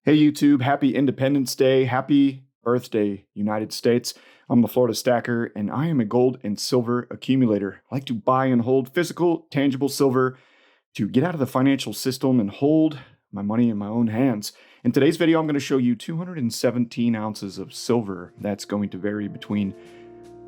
Hey YouTube, happy Independence Day, happy birthday, United States. I'm the Florida Stacker, and I am a gold and silver accumulator. I like to buy and hold physical, tangible silver to get out of the financial system and hold my money in my own hands. In today's video, I'm going to show you 217 ounces of silver. That's going to vary between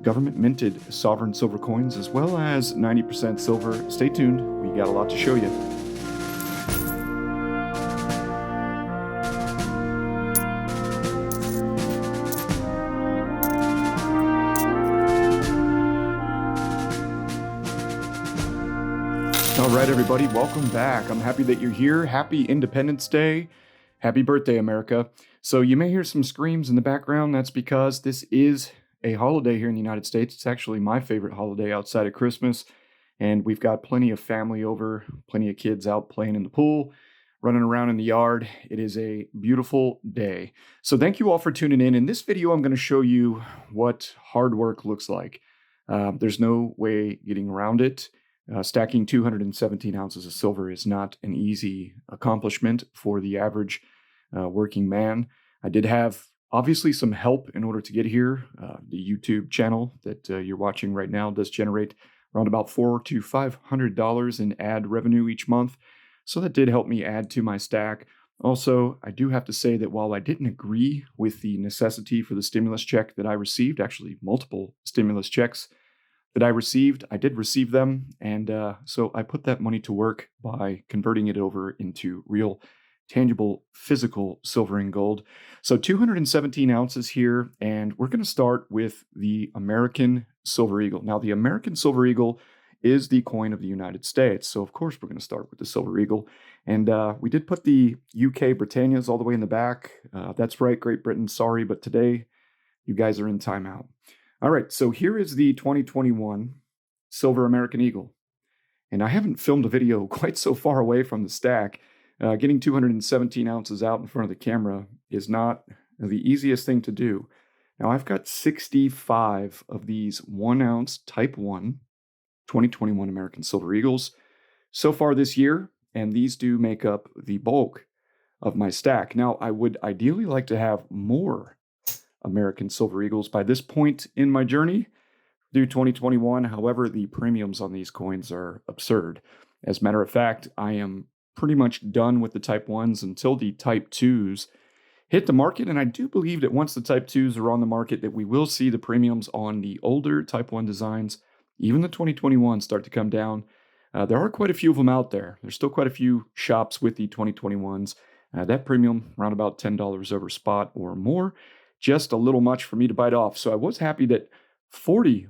government minted sovereign silver coins as well as 90% silver. Stay tuned, we got a lot to show you. All right, everybody, welcome back. I'm happy that you're here. Happy Independence Day. Happy birthday, America. So you may hear some screams in the background. That's because this is a holiday here in the United States. It's actually my favorite holiday outside of Christmas. And we've got plenty of family over, plenty of kids out playing in the pool, running around in the yard. It is a beautiful day. So thank you all for tuning in. In this video, I'm going to show you what hard work looks like. There's no way getting around it. Stacking 217 ounces of silver is not an easy accomplishment for the average working man. I did have obviously some help in order to get here. The YouTube channel that you're watching right now does generate around about $400 to $500 in ad revenue each month. So that did help me add to my stack. Also, I do have to say that while I didn't agree with the necessity for the stimulus check that I received, actually multiple stimulus checks that I received, I did receive them, and so I put that money to work by converting it over into real, tangible, physical silver and gold. So 217 ounces here, and we're going to start with the American Silver Eagle. Now, the American Silver Eagle is the coin of the United States, so of course we're going to start with the Silver Eagle. And we did put the UK Britannias all the way in the back. That's right, Great Britain, sorry, but today you guys are in timeout. All right, so here is the 2021 Silver American Eagle. And I haven't filmed a video quite so far away from the stack. Getting 217 ounces out in front of the camera is not the easiest thing to do. Now, I've got 65 of these 1 ounce Type 1 2021 American Silver Eagles so far this year, and these do make up the bulk of my stack. Now, I would ideally like to have more American Silver Eagles by this point in my journey through 2021. However, the premiums on these coins are absurd. As a matter of fact, I am pretty much done with the Type 1s until the Type 2s hit the market. And I do believe that once the Type 2s are on the market, that we will see the premiums on the older Type 1 designs, even the 2021s, start to come down. There are quite a few of them out there. There's still quite a few shops with the 2021s. That premium around about $10 over spot or more. Just a little much for me to bite off. So I was happy that 40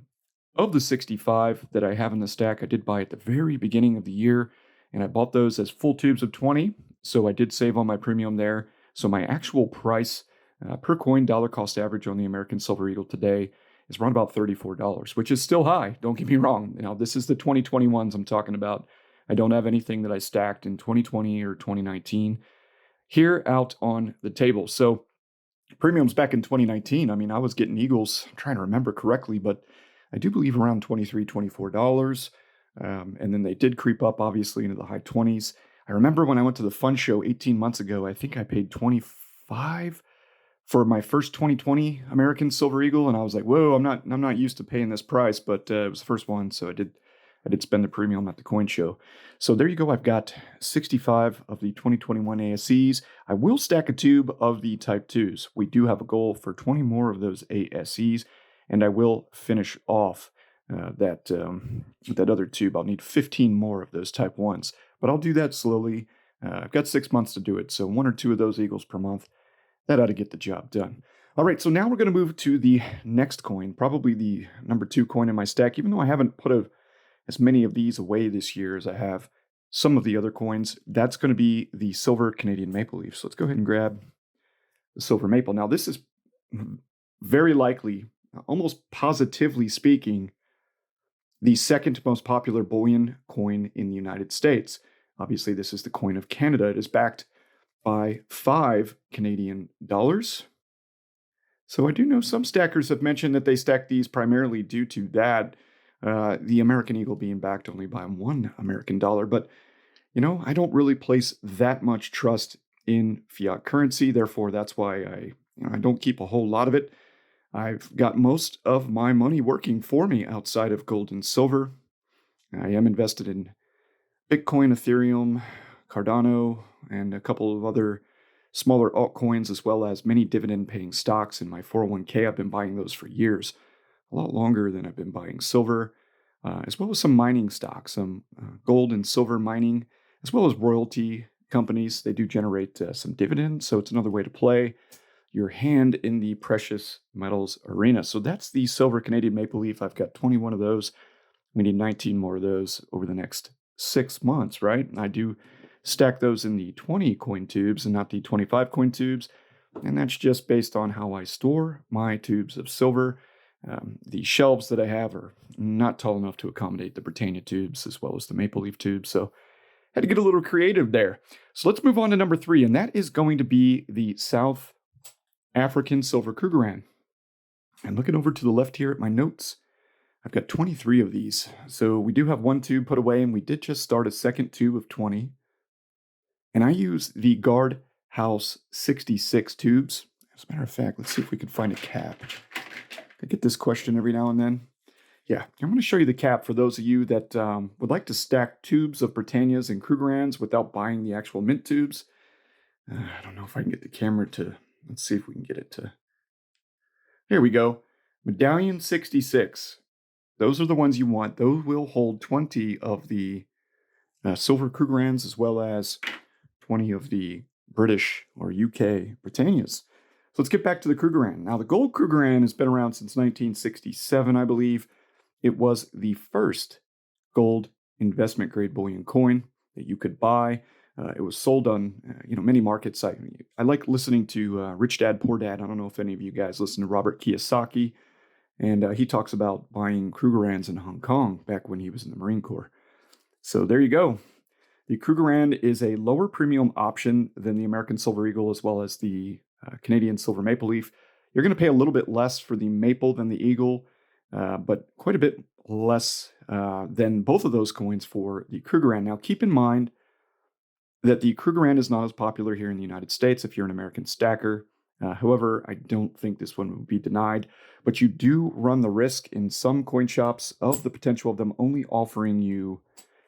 of the 65 that I have in the stack, I did buy at the very beginning of the year, and I bought those as full tubes of 20. So I did save on my premium there. So my actual price per coin dollar cost average on the American Silver Eagle today is around about $34, which is still high. Don't get me wrong. Now, this is the 2021s I'm talking about. I don't have anything that I stacked in 2020 or 2019 here out on the table. So premiums back in 2019, I mean, I was getting Eagles, I'm trying to remember correctly, but I do believe around $23, $24. And then they did creep up, obviously, into the high 20s. I remember when I went to the fun show 18 months ago, I think I paid $25 for my first 2020 American Silver Eagle. And I was like, whoa, I'm not used to paying this price, but it was the first one. So I did spend the premium at the coin show. So there you go. I've got 65 of the 2021 ASEs. I will stack a tube of the Type 2s. We do have a goal for 20 more of those ASEs, and I will finish off that other tube. I'll need 15 more of those Type 1s, but I'll do that slowly. I've got 6 months to do it, so 1 or 2 of those Eagles per month. That ought to get the job done. All right, so now we're going to move to the next coin, probably the number 2 coin in my stack, even though I haven't put as many of these away this year as I have some of the other coins. That's going to be the silver Canadian maple leaf. So let's go ahead and grab the silver maple. Now, this is very likely, almost positively speaking, the second most popular bullion coin in the United States. Obviously, this is the coin of Canada. It is backed by 5 Canadian dollars. So I do know some stackers have mentioned that they stack these primarily due to that. The American Eagle being backed only by 1 American dollar. But, I don't really place that much trust in fiat currency. Therefore, that's why I don't keep a whole lot of it. I've got most of my money working for me outside of gold and silver. I am invested in Bitcoin, Ethereum, Cardano, and a couple of other smaller altcoins, as well as many dividend-paying stocks in my 401k. I've been buying those for years, a lot longer than I've been buying silver, as well as some mining stocks, some gold and silver mining, as well as royalty companies. They do generate some dividends, so it's another way to play your hand in the precious metals arena. So that's the silver Canadian maple leaf. I've got 21 of those. We need 19 more of those over the next 6 months, right? I do stack those in the 20 coin tubes and not the 25 coin tubes. And that's just based on how I store my tubes of silver. The shelves that I have are not tall enough to accommodate the Britannia tubes as well as the maple leaf tubes. So I had to get a little creative there. So let's move on to number 3, and that is going to be the South African silver Krugerrand. And looking over to the left here at my notes, I've got 23 of these. So we do have one tube put away, and we did just start a second tube of 20. And I use the Guard House 66 tubes. As a matter of fact, let's see if we can find a cap. I get this question every now and then. Yeah, I'm going to show you the cap for those of you that would like to stack tubes of Britannias and Krugerrands without buying the actual mint tubes. I don't know if I can get the camera to, let's see if we can get it to, here we go. Medallion 66. Those are the ones you want. Those will hold 20 of the silver Krugerrands as well as 20 of the British or UK Britannias. So let's get back to the Krugerrand. Now, the gold Krugerrand has been around since 1967, I believe. It was the first gold investment grade bullion coin that you could buy. It was sold on many markets. I like listening to Rich Dad, Poor Dad. I don't know if any of you guys listen to Robert Kiyosaki. And he talks about buying Krugerrands in Hong Kong back when he was in the Marine Corps. So there you go. The Krugerrand is a lower premium option than the American Silver Eagle as well as the Canadian Silver Maple Leaf. You're going to pay a little bit less for the Maple than the Eagle, but quite a bit less than both of those coins for the Krugerrand. Now, keep in mind that the Krugerrand is not as popular here in the United States if you're an American stacker. However, I don't think this one would be denied, but you do run the risk in some coin shops of the potential of them only offering you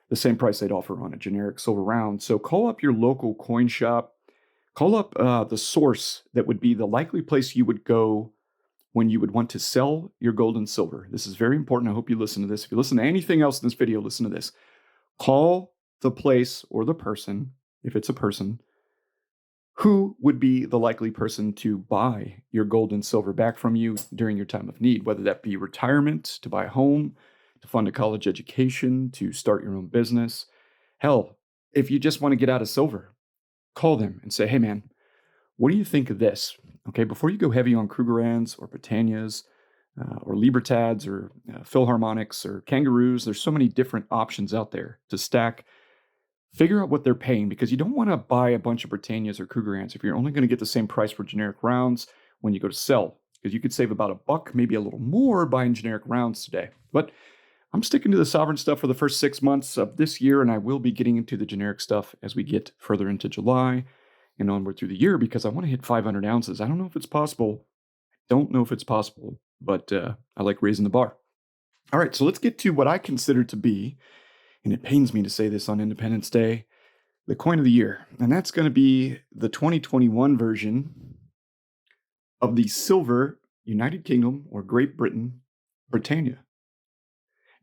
the same price they'd offer on a generic silver round. So call up your local coin shop, call up the source that would be the likely place you would go when you would want to sell your gold and silver. This is very important. I hope you listen to this. If you listen to anything else in this video, listen to this. Call the place or the person, if it's a person, who would be the likely person to buy your gold and silver back from you during your time of need, whether that be retirement, to buy a home, to fund a college education, to start your own business. Hell, if you just want to get out of silver, call them and say, hey man, what do you think of this? Okay, before you go heavy on Krugerrands or Britannias or Libertads or Philharmonics or Kangaroos, there's so many different options out there to stack. Figure out what they're paying because you don't want to buy a bunch of Britannias or Krugerrands if you're only going to get the same price for generic rounds when you go to sell, because you could save about $1, maybe a little more buying generic rounds today. But I'm sticking to the sovereign stuff for the first 6 months of this year, and I will be getting into the generic stuff as we get further into July and onward through the year because I want to hit 500 ounces. I don't know if it's possible. But I like raising the bar. All right, so let's get to what I consider to be, and it pains me to say this on Independence Day, the coin of the year. And that's going to be the 2021 version of the silver United Kingdom or Great Britain Britannia.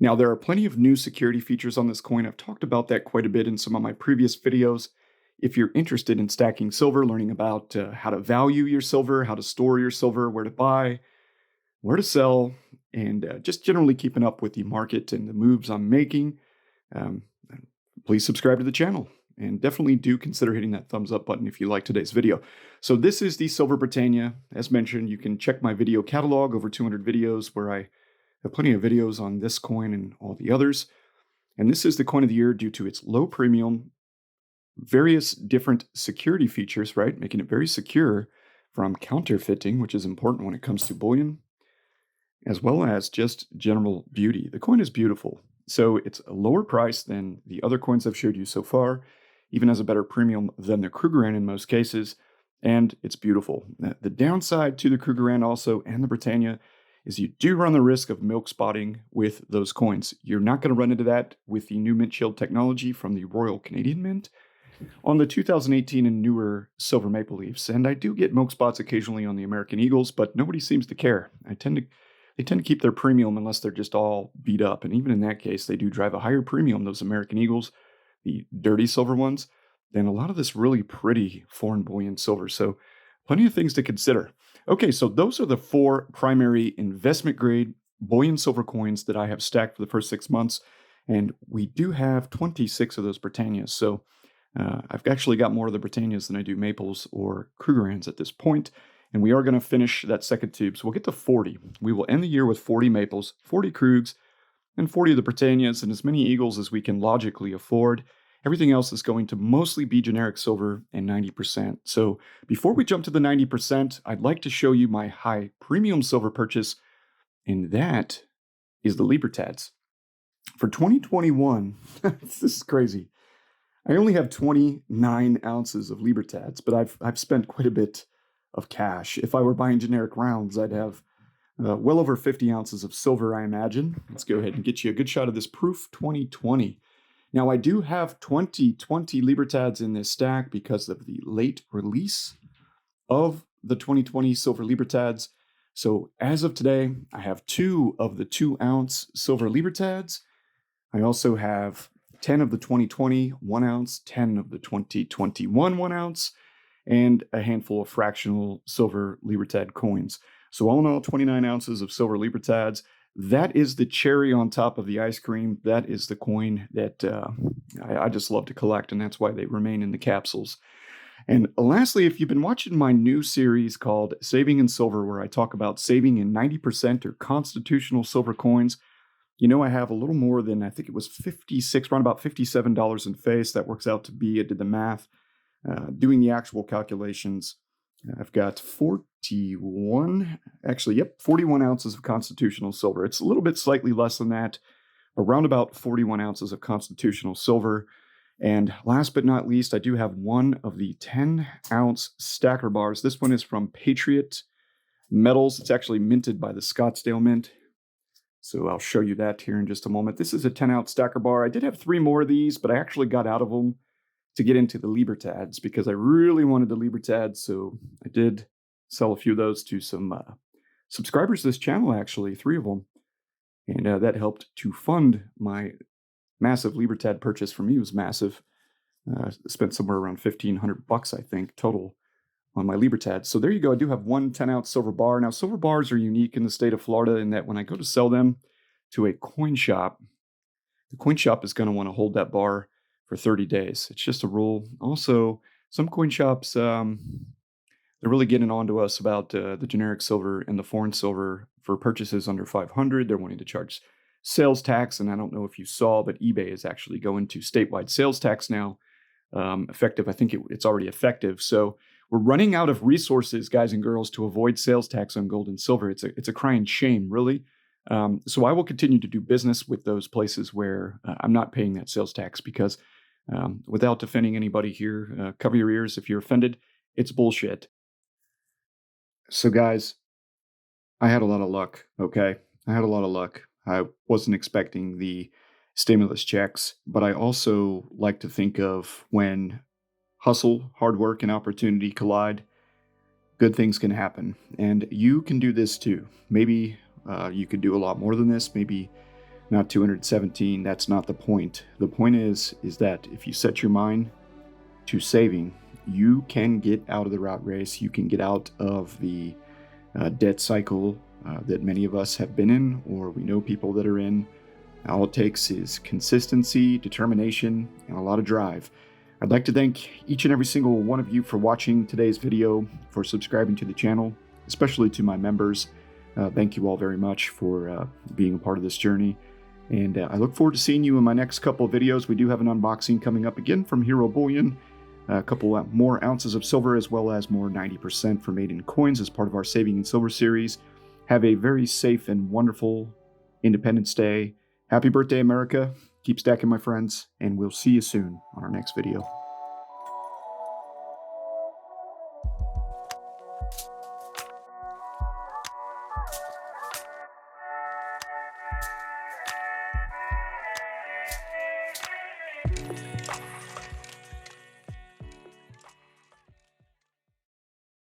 Now, there are plenty of new security features on this coin. I've talked about that quite a bit in some of my previous videos. If you're interested in stacking silver, learning about how to value your silver, how to store your silver, where to buy, where to sell, and just generally keeping up with the market and the moves I'm making, please subscribe to the channel and definitely do consider hitting that thumbs up button if you like today's video. So this is the Silver Britannia. As mentioned, you can check my video catalog, over 200 videos where I have plenty of videos on this coin and all the others. And this is the coin of the year due to its low premium, various different security features, right? Making it very secure from counterfeiting, which is important when it comes to bullion, as well as just general beauty. The coin is beautiful. So it's a lower price than the other coins I've showed you so far. even has a better premium than the Krugerrand in most cases, and it's beautiful. The downside to the Krugerrand also and the Britannia is you do run the risk of milk spotting with those coins. You're not going to run into that with the new mint shield technology from the Royal Canadian Mint on the 2018 and newer silver maple leafs. And I do get milk spots occasionally on the American Eagles, but nobody seems to care. They tend to keep their premium unless they're just all beat up. And even in that case, they do drive a higher premium, those American Eagles, the dirty silver ones, than a lot of this really pretty foreign bullion silver. So plenty of things to consider. Okay, so those are the 4 primary investment grade bullion silver coins that I have stacked for the first 6 months. And we do have 26 of those Britannias. So I've actually got more of the Britannias than I do maples or Krugerrands at this point. And we are going to finish that second tube. So we'll get to 40. We will end the year with 40 maples, 40 Krugs, and 40 of the Britannias, and as many Eagles as we can logically afford. Everything else is going to mostly be generic silver and 90%. So before we jump to the 90%, I'd like to show you my high premium silver purchase, and that is the Libertads. For 2021, this is crazy. I only have 29 ounces of Libertads, but I've spent quite a bit of cash. If I were buying generic rounds, I'd have well over 50 ounces of silver, I imagine. Let's go ahead and get you a good shot of this proof 2020. Now, I do have 2020 Libertads in this stack because of the late release of the 2020 silver Libertads. So as of today, I have 2 of the 2-ounce silver Libertads. I also have 10 of the 2020 1-ounce, 10 of the 2021 1-ounce, and a handful of fractional silver Libertad coins. So all in all, 29 ounces of silver Libertads. That is the cherry on top of the ice cream. That is the coin that I just love to collect, and that's why they remain in the capsules. And lastly, if you've been watching my new series called Saving in Silver, where I talk about saving in 90% or constitutional silver coins, you know I have a little more than, I think it was 56, around about $57 in face. That works out to be, I did the math, doing the actual calculations. I've got 41 ounces of constitutional silver. It's a little bit slightly less than that, around about 41 ounces of constitutional silver. And last but not least, I do have one of the 10-ounce stacker bars. This one is from Patriot Metals. It's actually minted by the Scottsdale Mint. So I'll show you that here in just a moment. This is a 10-ounce stacker bar. I did have 3 more of these, but I actually got out of them to get into the Libertads because I really wanted the Libertads. So I did sell a few of those to some subscribers to this channel, actually, 3 of them. And that helped to fund my massive Libertad purchase. For me, it was massive. Spent somewhere around $1,500, I think, total on my Libertad. So there you go. I do have one 10-ounce silver bar. Now, silver bars are unique in the state of Florida in that when I go to sell them to a coin shop, the coin shop is going to want to hold that bar for 30 days. It's just a rule. Also, some coin shops, they're really getting on to us about the generic silver and the foreign silver for purchases under 500. They're wanting to charge sales tax, and I don't know if you saw, but eBay is actually going to statewide sales tax now, effective. I think it's already effective. So we're running out of resources, guys and girls, to avoid sales tax on gold and silver. It's a crying shame, really. So I will continue to do business with those places where I'm not paying that sales tax because without offending anybody here, cover your ears if you're offended. It's bullshit. So guys, I had a lot of luck, okay? I had a lot of luck. I wasn't expecting the stimulus checks, but I also like to think of when hustle, hard work, and opportunity collide, good things can happen. And you can do this too. Maybe you could do a lot more than this, maybe not 217. That's not the point. The point is that if you set your mind to saving, you can get out of the rat race. You can get out of the debt cycle that many of us have been in, or we know people that are in. All it takes is consistency, determination, and a lot of drive. I'd like to thank each and every single one of you for watching today's video, for subscribing to the channel, especially to my members. Thank you all very much for being a part of this journey. And I look forward to seeing you in my next couple of videos. We do have an unboxing coming up again from Hero Bullion. A couple more ounces of silver, as well as more 90% for made in coins as part of our Saving in Silver series. Have a very safe and wonderful Independence Day. Happy birthday, America. Keep stacking, my friends, and we'll see you soon on our next video.